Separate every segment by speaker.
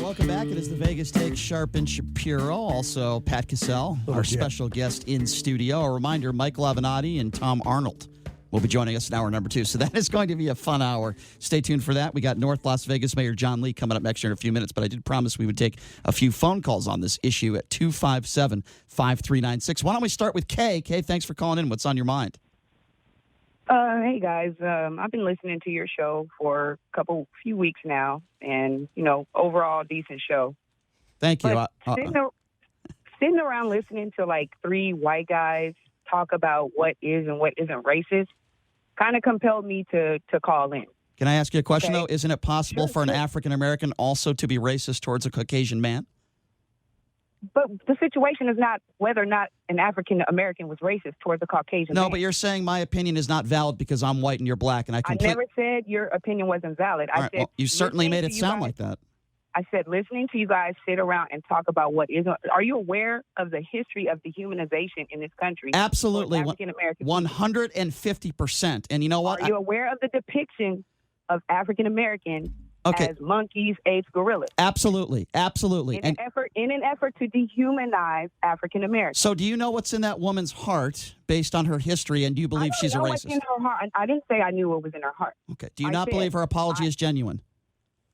Speaker 1: Welcome back. It is the Vegas Take, Sharp and Shapiro. Also, Pat Cassell, our special guest in studio. A reminder, Michael Avenatti and Tom Arnold will be joining us in hour number 2. So that is going to be a fun hour. Stay tuned for that. We got North Las Vegas Mayor John Lee coming up next year in a few minutes, but I did promise we would take a few phone calls on this issue at 257-5396. Why don't we start with Kay? Kay, thanks for calling in. What's on your mind?
Speaker 2: Hey guys, I've been listening to your show for few weeks now, and overall decent show.
Speaker 1: Thank you.
Speaker 2: But sitting around listening to like 3 white guys talk about what is and what isn't racist kind of compelled me to call in.
Speaker 1: Can I ask you a question though? Isn't it possible for an
Speaker 2: Sure.
Speaker 1: African American also to be racist towards a Caucasian man?
Speaker 2: But the situation is not whether or not an African American was racist towards a Caucasian
Speaker 1: No,
Speaker 2: man.
Speaker 1: but you're saying my opinion is not valid because I'm white and you're black, and I
Speaker 2: never said your opinion wasn't valid.
Speaker 1: All
Speaker 2: I
Speaker 1: right,
Speaker 2: said
Speaker 1: well, you certainly made it sound like that.
Speaker 2: I said listening to you guys sit around and talk about what isn't. Are you aware of the history of dehumanization in this country?
Speaker 1: Absolutely,
Speaker 2: African American
Speaker 1: 150%. And you know what?
Speaker 2: Are you aware of the depiction of African Americans
Speaker 1: Okay.
Speaker 2: as monkeys, apes, gorillas?
Speaker 1: Absolutely.
Speaker 2: In an effort to dehumanize African Americans.
Speaker 1: So do you know what's in that woman's heart based on her history, and do you believe she's a
Speaker 2: I don't know what's
Speaker 1: racist?
Speaker 2: in her heart. I didn't say I knew what was in her heart.
Speaker 1: Okay. Do you not believe her apology is genuine?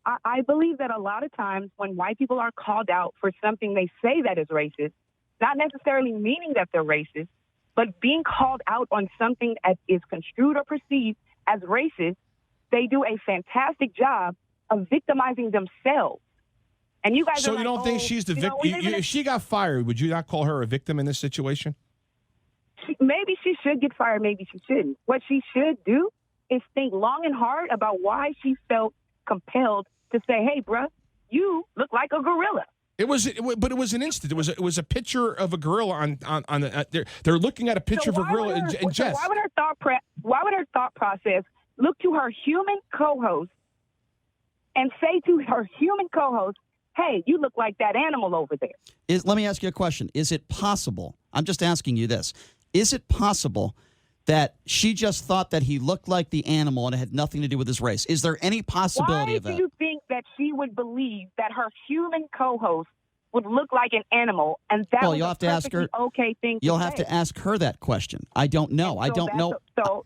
Speaker 2: I believe that a lot of times when white people are called out for something they say that is racist, not necessarily meaning that they're racist, but being called out on something that is construed or perceived as racist, they do a fantastic job of victimizing themselves. And you guys
Speaker 3: So
Speaker 2: are
Speaker 3: you
Speaker 2: like,
Speaker 3: don't think she's the victim? If she got fired, would you not call her a victim in this situation?
Speaker 2: Maybe she should get fired, maybe she shouldn't. What she should do is think long and hard about why she felt compelled to say, hey, bruh, you look like a gorilla.
Speaker 3: But it was an instant. It was a picture of a gorilla on the. They're looking at a picture of a gorilla in jest.
Speaker 2: Why would her thought process look to her human co-host and say to her human co-host, hey, you look like that animal over there?
Speaker 1: Let me ask you a question. Is it possible? I'm just asking you this. Is it possible that she just thought that he looked like the animal and it had nothing to do with his race? Is there any possibility of that?
Speaker 2: Why do you think that she would believe that her human co-host would look like an animal, and that was a perfectly okay thing to say?
Speaker 1: You'll have to ask her that question. I don't know. I don't know.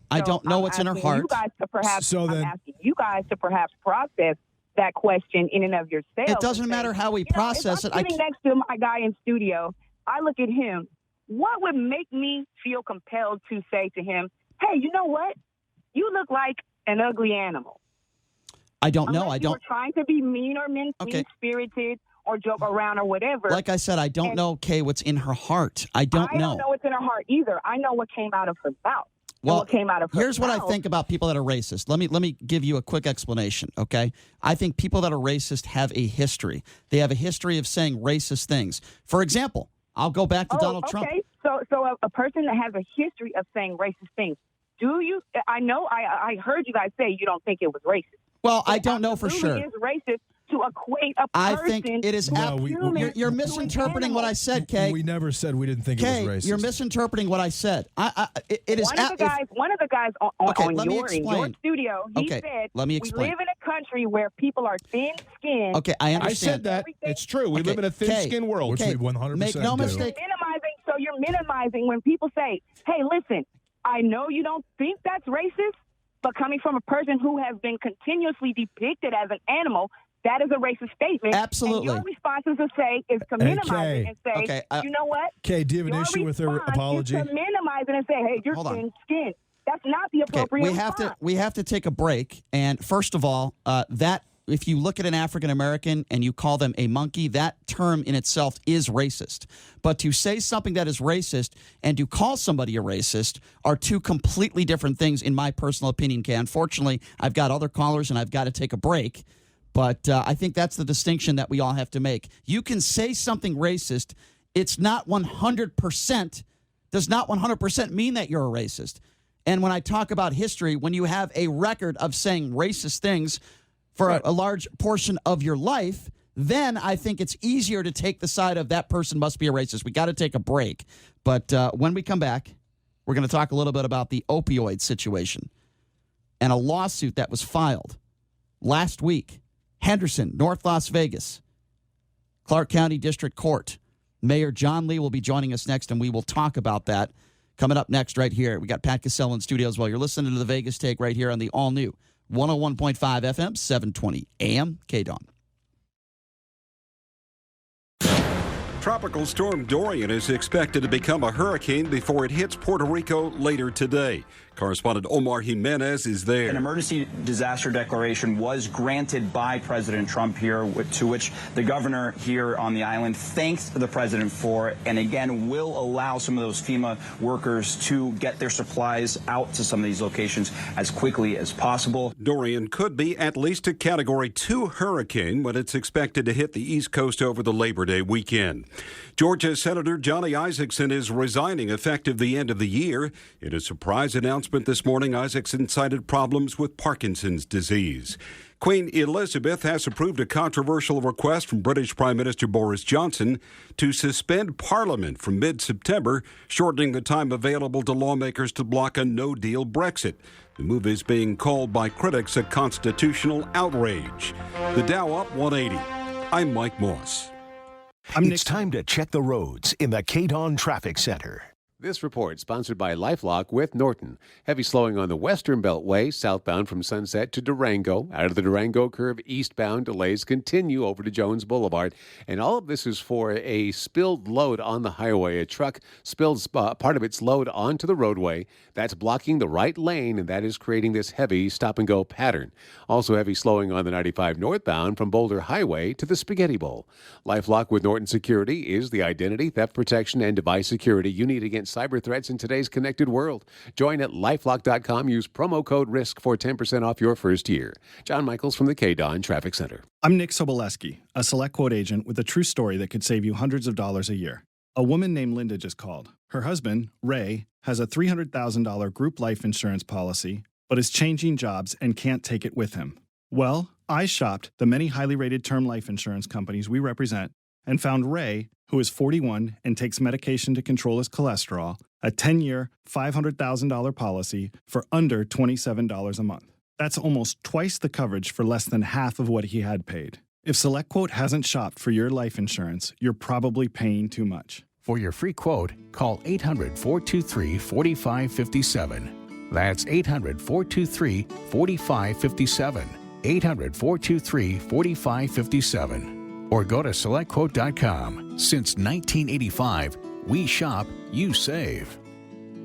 Speaker 1: I don't know what's in her heart.
Speaker 2: I'm asking you guys to perhaps process that question in and of yourself.
Speaker 1: It doesn't matter how we process it.
Speaker 2: I'm sitting next to my guy in studio. I look at him. What would make me feel compelled to say to him, hey, you know what? You look like an ugly animal.
Speaker 1: I don't know.
Speaker 2: Unless you were trying to be mean or mean-spirited or joke around or whatever.
Speaker 1: Like I said, I don't know, Kay, what's in her heart. I don't know.
Speaker 2: I don't know what's in her heart either. I know what came out of her mouth. Well, what came out of her
Speaker 1: here's
Speaker 2: mouth.
Speaker 1: what I think about people that are racist. Let me give you a quick explanation, okay? I think people that are racist have a history. They have a history of saying racist things. For example, I'll go back to Donald Trump.
Speaker 2: Okay, so a person that has a history of saying racist things, do you? I know I heard you guys say you don't think it was racist.
Speaker 1: Well, I don't know for sure.
Speaker 2: It is racist to equate a person.
Speaker 1: I think it is. You're misinterpreting what I said, Kay.
Speaker 4: We never said we didn't think it was racist.
Speaker 1: You're misinterpreting what I said. It is.
Speaker 2: One of the guys on your studio, he said,
Speaker 1: let me explain.
Speaker 2: We live in a country where people are thin-skinned.
Speaker 1: Okay, I understand.
Speaker 3: I said that. It's true. We live in a thin-skinned world.
Speaker 4: Which we 100%
Speaker 1: Make no mistake.
Speaker 2: So you're minimizing when people say, hey, listen, I know you don't think that's racist, but coming from a person who has been continuously depicted as an animal, that is a racist statement.
Speaker 1: Absolutely.
Speaker 2: And your response is to minimize it and say, you know what?
Speaker 4: Kay, do you have an issue with her apology?
Speaker 2: To minimize it and say, hey, you're thin-skinned. That's not the appropriate response.
Speaker 1: We have to take a break. And first of all, if you look at an African American and you call them a monkey, that term in itself is racist. But to say something that is racist and to call somebody a racist are two completely different things, in my personal opinion, Kay. Unfortunately, I've got other callers and I've got to take a break. But I think that's the distinction that we all have to make. You can say something racist. It's not 100%, does not 100% mean that you're a racist. And when I talk about history, when you have a record of saying racist things for a large portion of your life, then I think it's easier to take the side of that person must be a racist. We got to take a break. But when we come back, we're going to talk a little bit about the opioid situation and a lawsuit that was filed last week. Henderson, North Las Vegas, Clark County District Court. Mayor John Lee will be joining us next, and we will talk about that coming up next right here. We got Pat Cassell in studio as well. You're listening to the Vegas Take right here on the all-new 101.5 FM, 720 AM, KDON.
Speaker 5: Tropical storm Dorian is expected to become a hurricane before it hits Puerto Rico later today. Correspondent Omar Jimenez is there.
Speaker 6: An emergency disaster declaration was granted by President Trump here, to which the governor here on the island thanked the president for, and again will allow some of those FEMA workers to get their supplies out to some of these locations as quickly as possible.
Speaker 5: Dorian could be at least a Category 2 hurricane when it's expected to hit the East Coast over the Labor Day weekend. Georgia Senator Johnny Isakson is resigning effective the end of the year. In a surprise announcement this morning, Isakson cited problems with Parkinson's disease. Queen Elizabeth has approved a controversial request from British Prime Minister Boris Johnson to suspend Parliament from mid-September, shortening the time available to lawmakers to block a no-deal Brexit. The move is being called by critics a constitutional outrage. The Dow up 180. I'm Mike Moss.
Speaker 7: It's time to check the roads in the KDON Traffic Center.
Speaker 8: This report sponsored by LifeLock with Norton. Heavy slowing on the Western Beltway, southbound from Sunset to Durango. Out of the Durango curve, eastbound delays continue over to Jones Boulevard. And all of this is for a spilled load on the highway. A truck spilled part of its load onto the roadway. That's blocking the right lane, and that is creating this heavy stop-and-go pattern. Also heavy slowing on the 95 northbound from Boulder Highway to the Spaghetti Bowl. LifeLock with Norton Security is the identity, theft protection, and device security you need against cyber threats in today's connected world. Join at LifeLock.com. Use promo code RISK for 10% off your first year. John Michaels from the KDON Traffic Center.
Speaker 9: I'm Nick Soboleski, a Select Quote agent with a true story that could save you hundreds of dollars a year. A woman named Linda just called. Her husband, Ray, has a $300,000 group life insurance policy, but is changing jobs and can't take it with him. Well, I shopped the many highly rated term life insurance companies we represent and found Ray, who is 41 and takes medication to control his cholesterol, a 10-year, $500,000 policy for under $27 a month. That's almost twice the coverage for less than half of what he had paid. If SelectQuote hasn't shopped for your life insurance, you're probably paying too much.
Speaker 10: For your free quote, call 800-423-4557. That's 800-423-4557. 800-423-4557. Or go to SelectQuote.com. Since 1985, we shop, you save.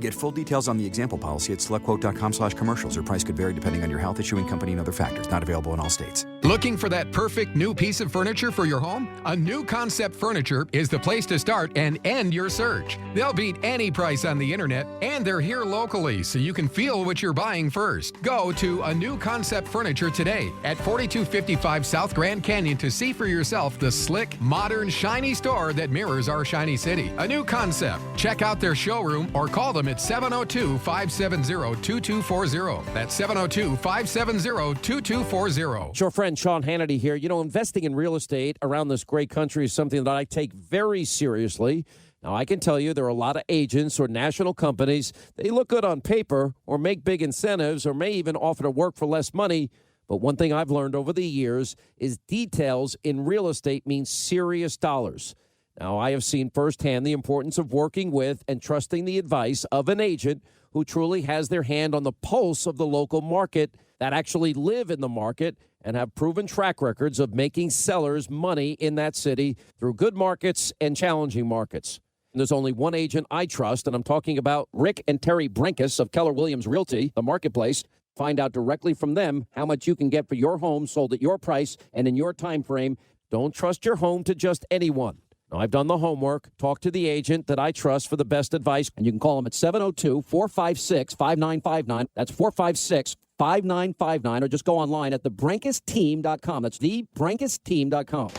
Speaker 11: Get full details on the example policy at SelectQuote.com/commercials. Your price could vary depending on your health, issuing company, and other factors. Not available in all states.
Speaker 12: Looking for that perfect new piece of furniture for your home? A New Concept Furniture is the place to start and end your search. They'll beat any price on the internet, and they're here locally, so you can feel what you're buying first. Go to A New Concept Furniture today at 4255 South Grand Canyon to see for yourself the slick, modern, shiny store that mirrors our shiny city. A New Concept. Check out their showroom or call them at 702-570-2240. That's 702-570-2240.
Speaker 13: It's your friend Sean Hannity here. You know, investing in real estate around this great country is something that I take very seriously. Now, I can tell you there are a lot of agents or national companies. They look good on paper or make big incentives or may even offer to work for less money. But one thing I've learned over the years is details in real estate mean serious dollars. Now, I have seen firsthand the importance of working with and trusting the advice of an agent who truly has their hand on the pulse of the local market, that actually live in the market and have proven track records of making sellers money in that city through good markets and challenging markets. And there's only one agent I trust, and I'm talking about Rick and Terry Brinkus of Keller Williams Realty, the marketplace. Find out directly from them how much you can get for your home sold at your price and in your time frame. Don't trust your home to just anyone. Now, I've done the homework. Talk to the agent that I trust for the best advice, and you can call them at 702-456-5959. That's 456-5959, or just go online at thebrinkusteam.com. That's thebrinkusteam.com.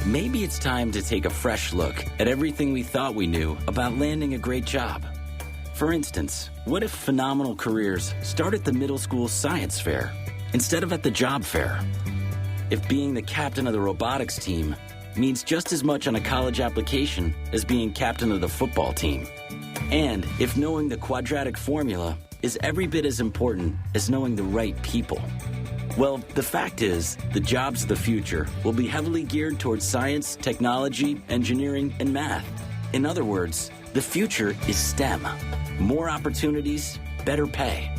Speaker 14: Maybe it's time to take a fresh look at everything we thought we knew about landing a great job. For instance, what if phenomenal careers start at the middle school science fair instead of at the job fair? If being the captain of the robotics team means just as much on a college application as being captain of the football team. And if knowing the quadratic formula is every bit as important as knowing the right people. Well, the fact is, the jobs of the future will be heavily geared towards science, technology, engineering, and math. In other words, the future is STEM. More opportunities, better pay.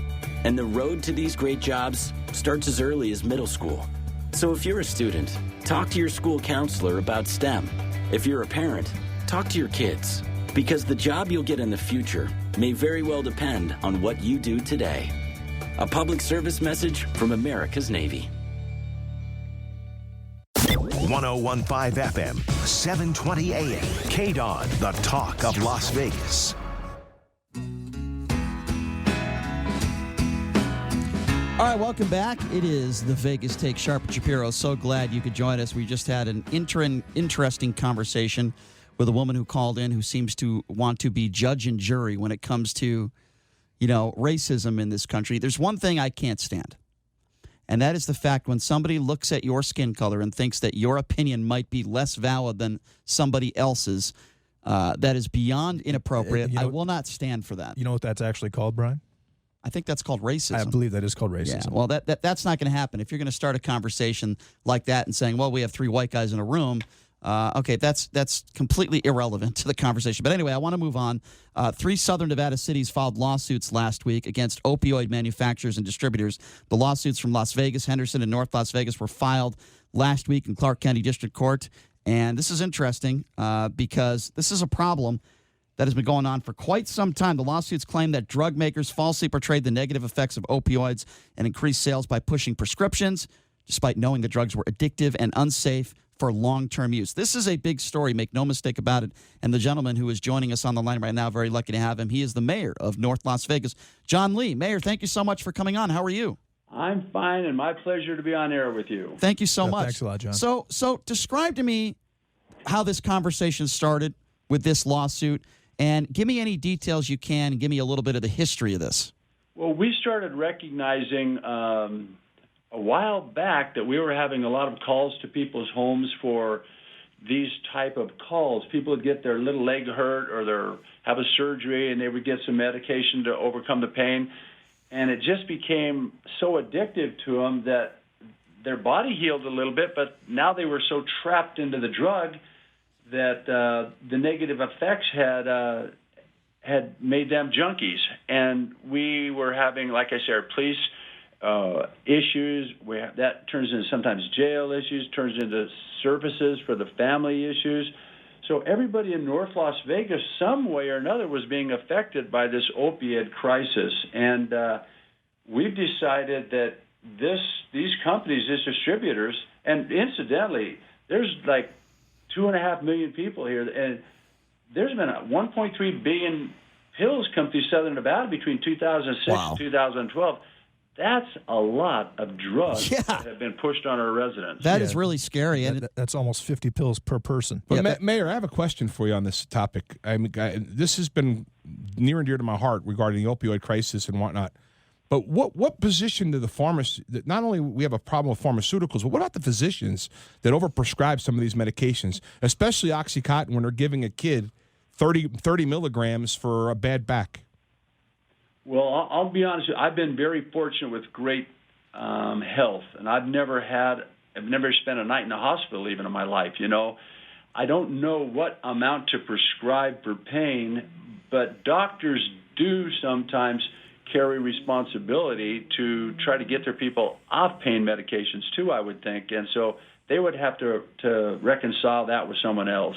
Speaker 14: And the road to these great jobs starts as early as middle school. So if you're a student, talk to your school counselor about STEM. If you're a parent, talk to your kids. Because the job you'll get in the future may very well depend on what you do today. A public service message from America's Navy.
Speaker 7: 1015 FM, 720 AM. KDON, the talk of Las Vegas.
Speaker 1: All right, welcome back. It is the Vegas Take. Sharp and Shapiro. So glad you could join us. We just had an interesting conversation with a woman who called in who seems to want to be judge and jury when it comes to, racism in this country. There's one thing I can't stand, and that is the fact when somebody looks at your skin color and thinks that your opinion might be less valid than somebody else's, that is beyond inappropriate. I will not stand for that.
Speaker 4: You know what that's actually called, Brian?
Speaker 1: I think that's called racism.
Speaker 4: I believe that is called racism.
Speaker 1: Yeah, well, that's not going to happen. If you're going to start a conversation like that and saying, well, we have 3 white guys in a room, okay, that's completely irrelevant to the conversation. But anyway, I want to move on. 3 southern Nevada cities filed lawsuits last week against opioid manufacturers and distributors. The lawsuits from Las Vegas, Henderson, and North Las Vegas were filed last week in Clark County District Court. And this is interesting because this is a problem that has been going on for quite some time. The lawsuits claim that drug makers falsely portrayed the negative effects of opioids and increased sales by pushing prescriptions, despite knowing the drugs were addictive and unsafe for long-term use. This is a big story, make no mistake about it. And the gentleman who is joining us on the line right now, very lucky to have him. He is the mayor of North Las Vegas, John Lee. Mayor, thank you so much for coming on. How are you?
Speaker 15: I'm fine, and my pleasure to be on air with you.
Speaker 1: Thank you so much.
Speaker 4: Thanks a lot, John.
Speaker 1: So describe to me how this conversation started with this lawsuit, and give me any details you can, and give me a little bit of the history of this.
Speaker 15: Well, we started recognizing a while back that we were having a lot of calls to people's homes for these type of calls. People would get their little leg hurt or have a surgery, and they would get some medication to overcome the pain. And it just became so addictive to them that their body healed a little bit, but now they were so trapped into the drug that the negative effects had made them junkies. And we were having, like I said, our police issues. That turns into sometimes jail issues, turns into services for the family issues. So everybody in North Las Vegas, some way or another, was being affected by this opiate crisis. And we've decided that these companies, these distributors, and incidentally, there's like 2.5 million people here, and there's been 1.3 billion pills come through Southern Nevada between 2006 and 2012. That's a lot of drugs that have been pushed on our residents.
Speaker 1: That is really scary. And
Speaker 4: that's almost 50 pills per person.
Speaker 3: But Mayor, I have a question for you on this topic. I mean, this has been near and dear to my heart regarding the opioid crisis and whatnot. But what position do the pharmacists, not only we have a problem with pharmaceuticals, but what about the physicians that overprescribe some of these medications, especially Oxycontin when they're giving a kid 30 milligrams for a bad back?
Speaker 15: Well, I'll be honest with you. I've been very fortunate with great health, and I've never spent a night in a hospital even in my life, I don't know what amount to prescribe for pain, but doctors do sometimes carry responsibility to try to get their people off pain medications too, I would think. And so they would have to reconcile that with someone else.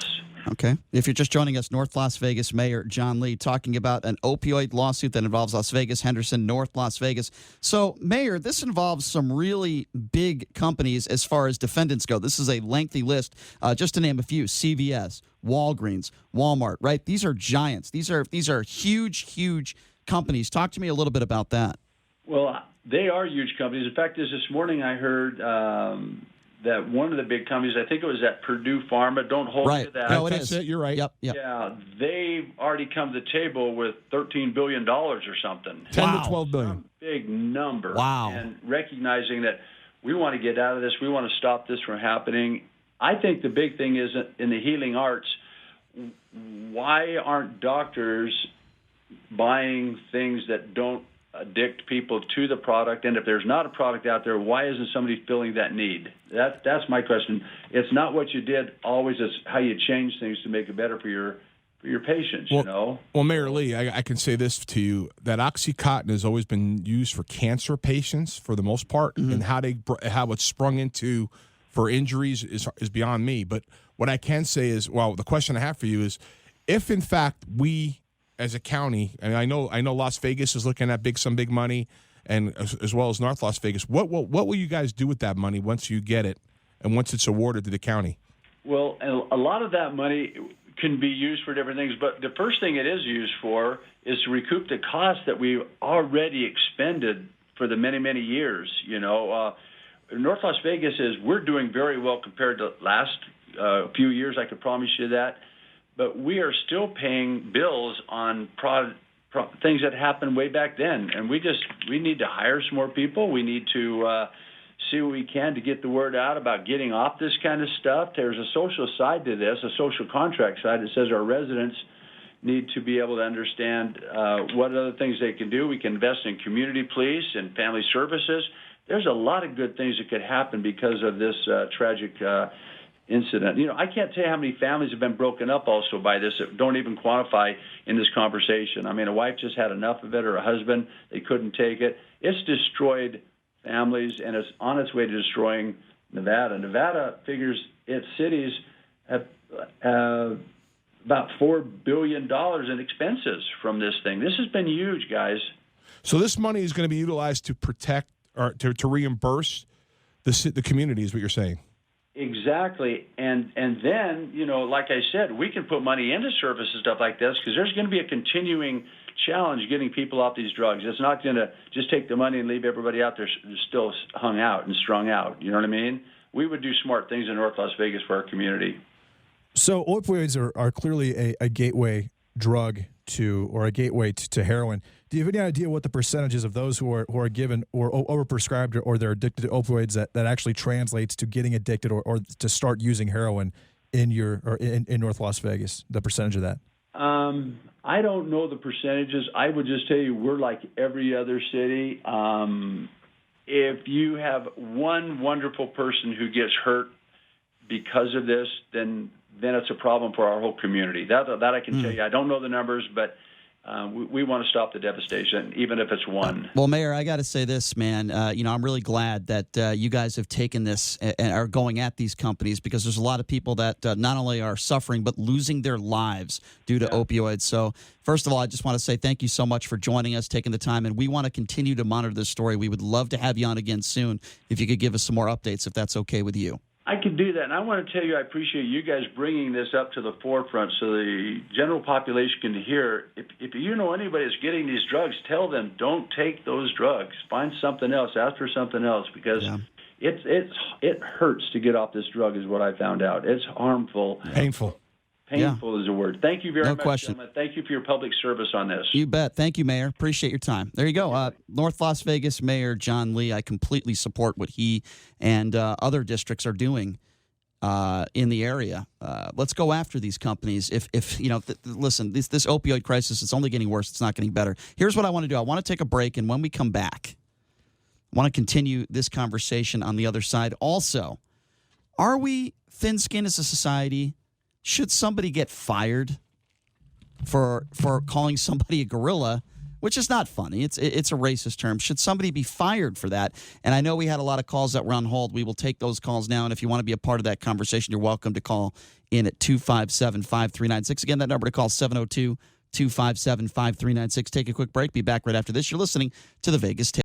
Speaker 1: Okay. If you're just joining us, North Las Vegas Mayor John Lee talking about an opioid lawsuit that involves Las Vegas, Henderson, North Las Vegas. So, Mayor, this involves some really big companies as far as defendants go. This is a lengthy list. Just to name a few: CVS, Walgreens, Walmart, right? These are giants. These are huge companies. Talk to me a little bit about that.
Speaker 15: Well, they are huge companies. In fact, this morning I heard that one of the big companies, I think it was at Purdue Pharma, don't hold me to that.
Speaker 1: No, it is.
Speaker 3: You're right.
Speaker 1: Yep.
Speaker 15: Yeah, they've already come to the table with $13 billion or something.
Speaker 3: 10 to 12 billion.
Speaker 15: Some big number.
Speaker 1: Wow.
Speaker 15: And recognizing that we want to get out of this, we want to stop this from happening. I think the big thing is in the healing arts, why aren't doctors buying things that don't addict people to the product? And if there's not a product out there, why isn't somebody filling that need? That's my question. It's not what you did always, it's how you change things to make it better for your patients,
Speaker 3: well,
Speaker 15: you know?
Speaker 3: Well, Mayor Lee, I can say this to you, that OxyContin has always been used for cancer patients for the most part, and how it's sprung into for injuries is beyond me. But what I can say is, well, the question I have for you is, if in fact we as a county, and I know Las Vegas is looking at some big money, and as well as North Las Vegas, what will you guys do with that money once you get it and once it's awarded to the county?
Speaker 15: Well, a lot of that money can be used for different things, but the first thing it is used for is to recoup the costs that we already expended for the many, many years. You know, North Las Vegas we're doing very well compared to last few years. I could promise you that. But we are still paying bills on things that happened way back then, and we need to hire some more people. We need to see what we can to get the word out about getting off this kind of stuff. There's a social side to this, a social contract side that says our residents need to be able to understand what other things they can do. We can invest in community police and family services. There's a lot of good things that could happen because of this tragic incident. You know, I can't tell you how many families have been broken up also by this that don't even quantify in this conversation. I mean, a wife just had enough of it, or a husband, they couldn't take it. It's destroyed families, and it's on its way to destroying Nevada. Nevada figures its cities have about $4 billion in expenses from this thing. This has been huge, guys.
Speaker 3: So this money is going to be utilized to protect or to reimburse the community, is what you're saying?
Speaker 15: Exactly. And then, you know, like I said, we can put money into service and stuff like this, because there's going to be a continuing challenge getting people off these drugs. It's not going to just take the money and leave everybody out there still hung out and strung out. You know what I mean? We would do smart things in North Las Vegas for our community.
Speaker 4: So opioids are clearly a gateway drug or a gateway to heroin. Do you have any idea what the percentages of those who are given or overprescribed or they're addicted to opioids that actually translates to getting addicted or to start using heroin in North Las Vegas? The percentage of that?
Speaker 15: I don't know the percentages. I would just tell you we're like every other city. If you have one wonderful person who gets hurt because of this, then it's a problem for our whole community. That I can tell you. I don't know the numbers, but we want to stop the devastation, even if it's one.
Speaker 1: Well, Mayor, I got to say this, man. I'm really glad that you guys have taken this and are going at these companies, because there's a lot of people that not only are suffering but losing their lives due to opioids. So, first of all, I just want to say thank you so much for joining us, taking the time, and we want to continue to monitor this story. We would love to have you on again soon if you could give us some more updates, if that's okay with you.
Speaker 15: I can do that, and I want to tell you I appreciate you guys bringing this up to the forefront so the general population can hear. If you know anybody that's getting these drugs, tell them don't take those drugs. Find something else. Ask for something else, because it hurts to get off this drug is what I found out. It's harmful.
Speaker 3: Painful.
Speaker 15: Painful is a word. Thank you very much,
Speaker 1: question.
Speaker 15: gentlemen. Thank you for your public service on this.
Speaker 1: You bet. Thank you, Mayor. Appreciate your time. There you go. North Las Vegas Mayor John Lee. I completely support what he and other districts are doing in the area. Let's go after these companies. If you know, listen, this opioid crisis, it's only getting worse. It's not getting better. Here's what I want to do. I want to take a break, and when we come back, I want to continue this conversation on the other side. Also, are we thin-skinned as a society? Should somebody get fired for calling somebody a gorilla, which is not funny? It's a racist term. Should somebody be fired for that? And I know we had a lot of calls that were on hold. We will take those calls now. And if you want to be a part of that conversation, you're welcome to call in at 257-5396. Again, that number to call 702-257-5396. Take a quick break. Be back right after this. You're listening to the Vegas Tape.